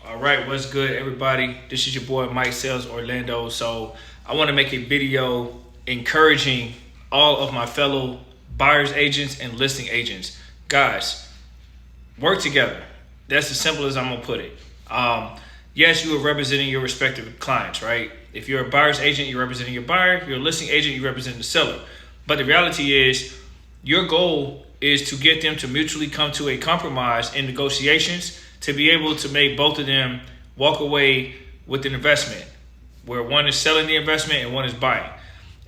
All right, what's good, everybody? This is your boy Mike Sells Orlando. So I want to make a video encouraging all of my fellow buyers agents and listing agents. Guys, work together. That's as simple as I'm gonna put it. Yes, you are representing your respective clients, right? If you're a buyer's agent, you're representing your buyer. If you're a listing agent, you represent the seller. But the reality is, your goal is to get them to mutually come to a compromise in negotiations to be able to make both of them walk away with an investment where one is selling the investment and one is buying.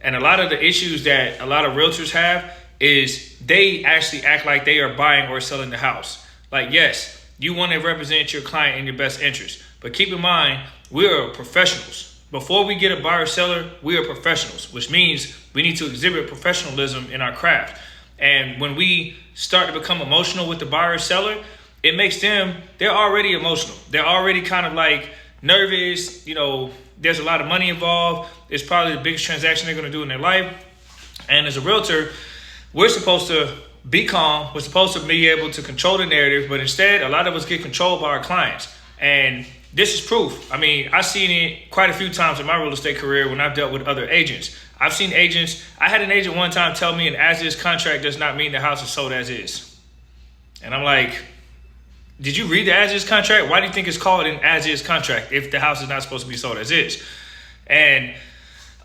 And a lot of the issues that a lot of realtors have is they actually act like they are buying or selling the house. Like, yes, you want to represent your client in your best interest, but keep in mind, we are professionals. Before we get a buyer or seller, we are professionals, which means we need to exhibit professionalism in our craft. And when we start to become emotional with the buyer or seller, it makes them, they're already emotional. They're already kind of like nervous. You know, there's a lot of money involved. It's probably the biggest transaction they're going to do in their life. And as a realtor, we're supposed to be calm. We're supposed to be able to control the narrative, but instead, a lot of us get controlled by our clients. And this is proof. I mean, I've seen it quite a few times in my real estate career when I've dealt with other agents. I've seen agents, I had an agent one time tell me an as-is contract does not mean the house is sold as is. And I'm like, did you read the as-is contract? Why do you think it's called an as-is contract if the house is not supposed to be sold as is? And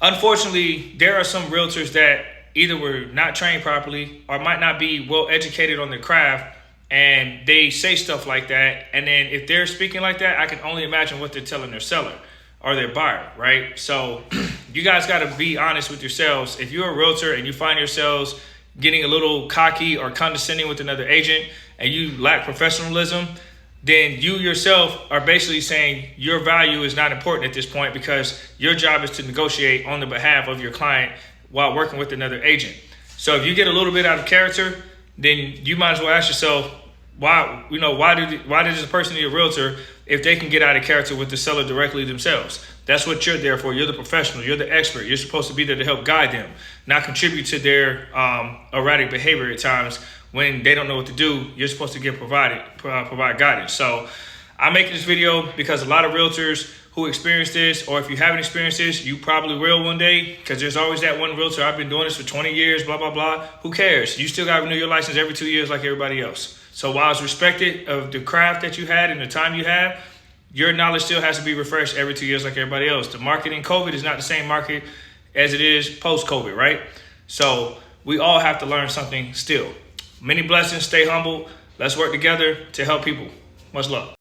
unfortunately, there are some realtors that either were not trained properly or might not be well educated on their craft, and they say stuff like that. And then if they're speaking like that, I can only imagine what they're telling their seller or their buyer, right? So you guys got to be honest with yourselves. If you're a realtor and you find yourselves getting a little cocky or condescending with another agent and you lack professionalism, then you yourself are basically saying your value is not important at this point because your job is to negotiate on the behalf of your client while working with another agent. So if you get a little bit out of character, then you might as well ask yourself, why does a person need a realtor if they can get out of character with the seller directly themselves? That's what you're there for. You're the professional. You're the expert. You're supposed to be there to help guide them, not contribute to their erratic behavior at times when they don't know what to do. You're supposed to provide guidance. So I'm making this video because a lot of realtors who experience this, or if you haven't experienced this, you probably will one day, because there's always that one realtor, I've been doing this for 20 years, blah, blah, blah. Who cares? You still got to renew your license every 2 years like everybody else. So while it's respected of the craft that you had and the time you have, your knowledge still has to be refreshed every 2 years like everybody else. The market in COVID is not the same market as it is post-COVID, right? So we all have to learn something still. Many blessings, stay humble. Let's work together to help people. Much love.